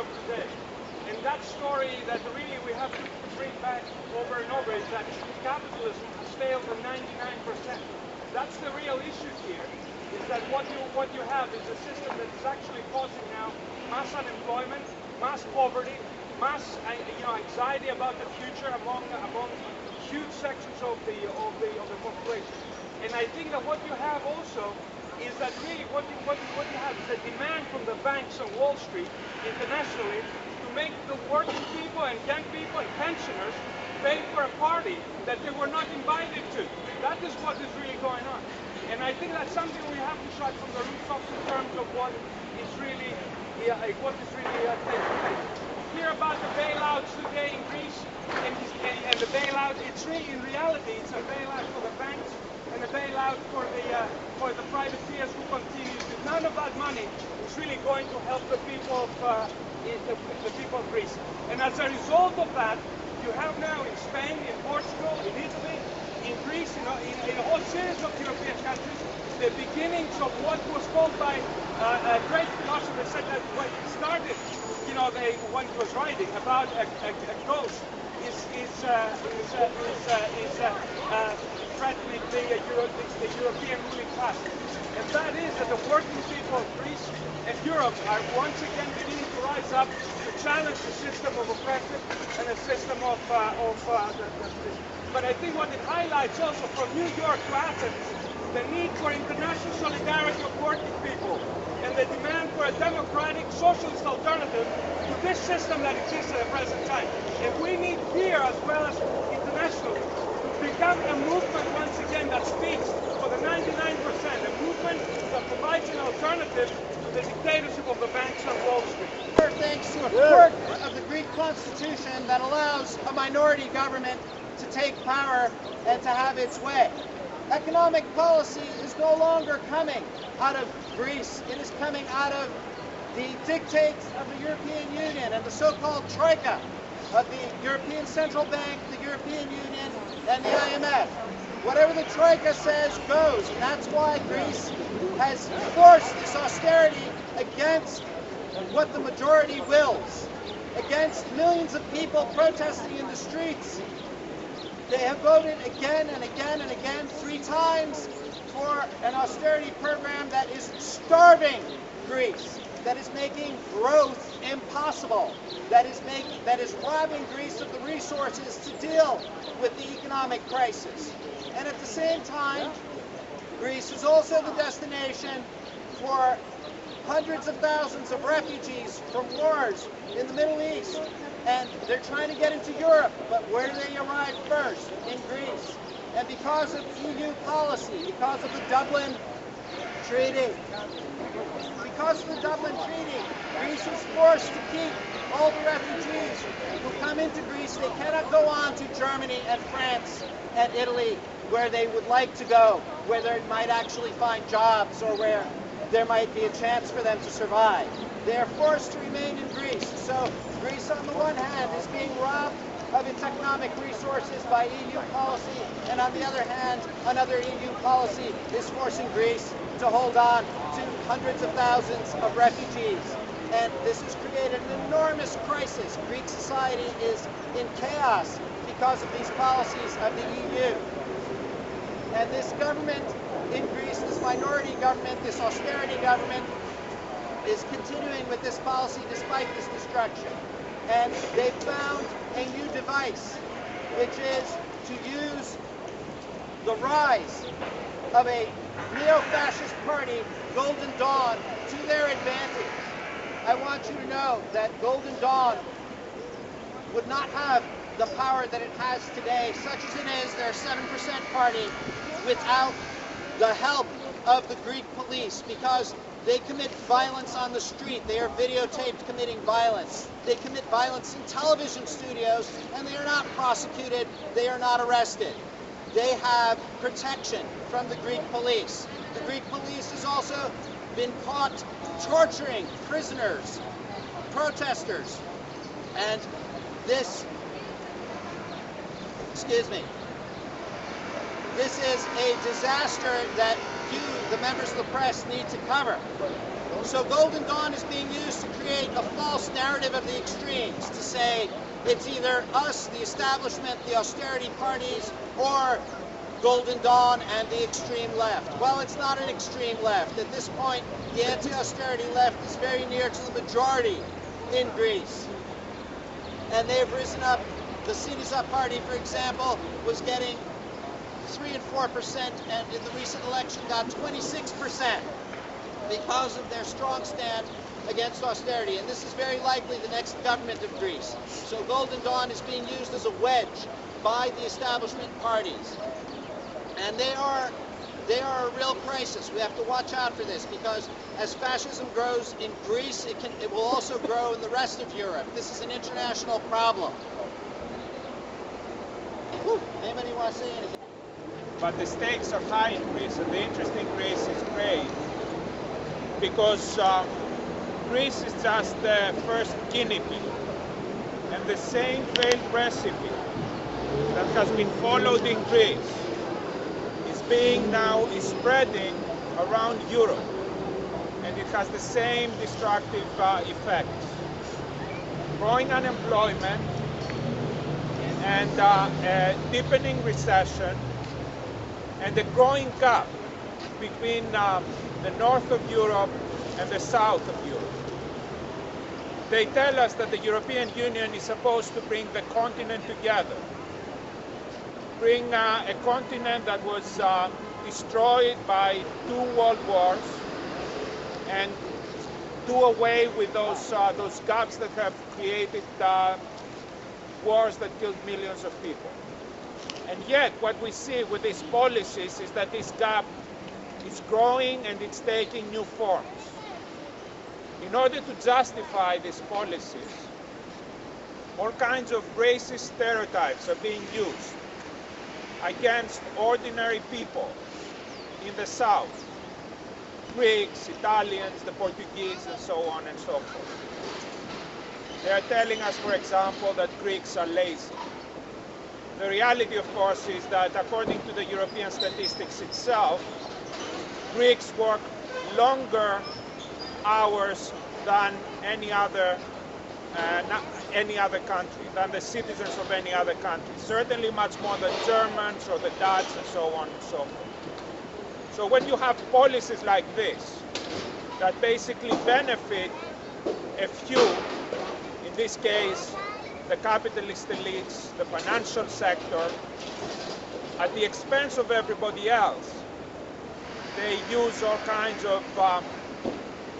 of today. And that story that really we have to bring back over and over is that capitalism has failed on 99%. That's the real issue here, is that what you have is a system that is actually causing now mass unemployment, mass poverty, mass anxiety about the future among huge sections of the population. And I think that what you have also is that really what you have is a demand from the banks on Wall Street internationally to make the working people and young people and pensioners pay for a party that they were not invited to. That is what is really going on. And I think that's something we have to shut from the rooftops in terms of what is really taking place. Hear about the bailouts today in Greece, and the bailout. It's really, in reality, it's a bailout for the banks and a bailout for the privateers who continue to. None of that money is really going to help the people of Greece. And as a result of that, you have now in Spain, in Portugal, in Italy, in Greece, in a whole series of European countries, the beginnings of what was called by a great philosopher said that when it started, when he was writing about a ghost is threatening the European ruling class. And that is that the working people of Greece and Europe are once again beginning to rise up to challenge the system of oppression and the system of But I think what it highlights also from New York to Athens, the need for international solidarity of working people and the demand for a democratic socialist alternative to this system that exists at the present time. And we need here, as well as internationally, to become a movement once again that speaks for the 99%, a movement that provides an alternative to the dictatorship of the banks on Wall Street. Thanks to a quirk of the Greek constitution that allows a minority government to take power and to have its way. Economic policy is no longer coming out of Greece. It is coming out of the dictates of the European Union and the so-called Troika of the European Central Bank, the European Union, and the IMF. Whatever the Troika says goes, and that's why Greece has forced this austerity against what the majority wills, against millions of people protesting in the streets. They have voted again and again and again, 3 times, for an austerity program that is starving Greece, that is making growth impossible, that is robbing Greece of the resources to deal with the economic crisis. And at the same time, Greece is also the destination for hundreds of thousands of refugees from wars in the Middle East. And they're trying to get into Europe, but where do they arrive first? In Greece. And because of EU policy, because of the Dublin Treaty, Greece is forced to keep all the refugees who come into Greece. They cannot go on to Germany and France and Italy, where they would like to go, where they might actually find jobs or where there might be a chance for them to survive. They are forced to remain in Greece. So Greece, on the one hand, is being robbed of its economic resources by EU policy, and on the other hand, another EU policy is forcing Greece to hold on to hundreds of thousands of refugees. And this has created an enormous crisis. Greek society is in chaos because of these policies of the EU. And this government in Greece, this minority government, this austerity government, is continuing with this policy despite this destruction. And they've found a new device, which is to use the rise of a neo-fascist party, Golden Dawn, to their advantage. I want you to know that Golden Dawn would not have the power that it has today, such as it is, they're a 7% party, without the help of the Greek police, because they commit violence on the street. They are videotaped committing violence. They commit violence in television studios, and they are not prosecuted. They are not arrested. They have protection from the Greek police. The Greek police has also been caught torturing prisoners, protesters, and this is a disaster that you, the members of the press, need to cover. So Golden Dawn is being used to create a false narrative of the extremes, to say it's either us, the establishment, the austerity parties, or Golden Dawn and the extreme left. Well, it's not an extreme left. At this point, the anti-austerity left is very near to the majority in Greece. And they've risen up. The Syriza party, for example, was getting 3 and 4%, and in the recent election got 26% because of their strong stand against austerity. And this is very likely the next government of Greece. So Golden Dawn is being used as a wedge by the establishment parties. And they are a real crisis. We have to watch out for this, because as fascism grows in Greece, it will also grow in the rest of Europe. This is an international problem. Whew. Anybody want to say anything? But the stakes are high in Greece, and the interest in Greece is great, because Greece is just the first guinea pig, and the same failed recipe that has been followed in Greece is spreading around Europe, and it has the same destructive effects. Growing unemployment and a deepening recession, and a growing gap between the north of Europe and the south of Europe. They tell us that the European Union is supposed to bring the continent together, bring a continent that was destroyed by 2 world wars, and do away with those gaps that have created wars that killed millions of people. And yet what we see with these policies is that this gap is growing and it's taking new forms. In order to justify these policies, all kinds of racist stereotypes are being used against ordinary people in the South, Greeks, Italians, the Portuguese, and so on and so forth. They are telling us, for example, that Greeks are lazy. The reality, of course, is that according to the European statistics itself, Greeks work longer hours than any other country, than the citizens of any other country. Certainly much more than Germans or the Dutch and so on and so forth. So when you have policies like this that basically benefit a few, in this case the capitalist elites, the financial sector, at the expense of everybody else, they use all kinds of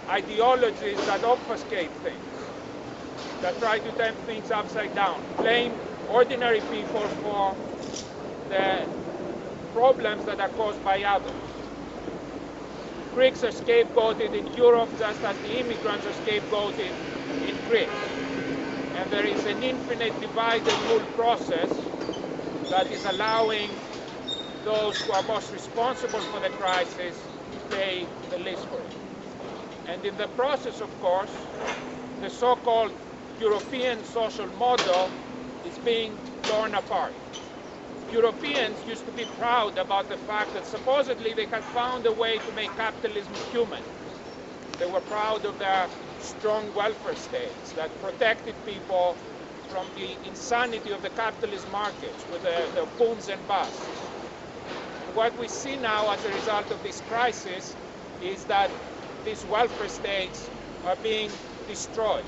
ideologies that obfuscate things, that try to turn things upside down, blame ordinary people for the problems that are caused by others. Greeks are scapegoated in Europe just as the immigrants are scapegoated in Greece. And there is an infinite divide and rule process that is allowing those who are most responsible for the crisis to pay the least for it. And in the process, of course, the so-called European social model is being torn apart. Europeans used to be proud about the fact that supposedly they had found a way to make capitalism human. They were proud of their strong welfare states that protected people from the insanity of the capitalist markets with the booms and busts. What we see now as a result of this crisis is that these welfare states are being destroyed.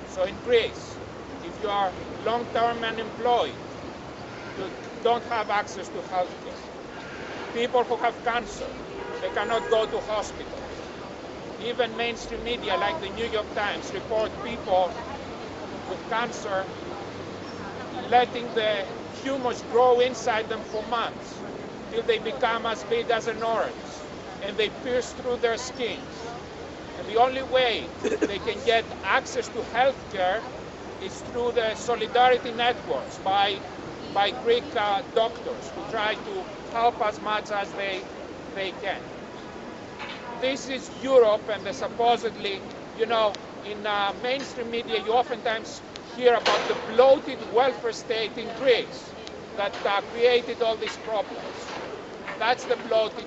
So in Greece, if you are long-term unemployed, you don't have access to health care. People who have cancer, they cannot go to hospitals. Even mainstream media like the New York Times report people with cancer letting the humus grow inside them for months till they become as big as an orange, and they pierce through their skins. And the only way they can get access to health care is through the solidarity networks by Greek doctors who try to help as much as they can. This is Europe, and the supposedly, in mainstream media you oftentimes hear about the bloated welfare state in Greece that created all these problems. That's the bloated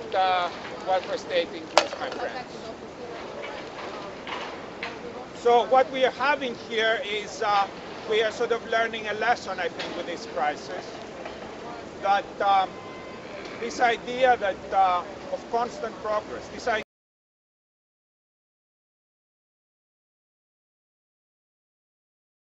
welfare state in Greece, my friends. So what we are having here is we are sort of learning a lesson, I think, with this crisis, that this idea that of constant progress, this idea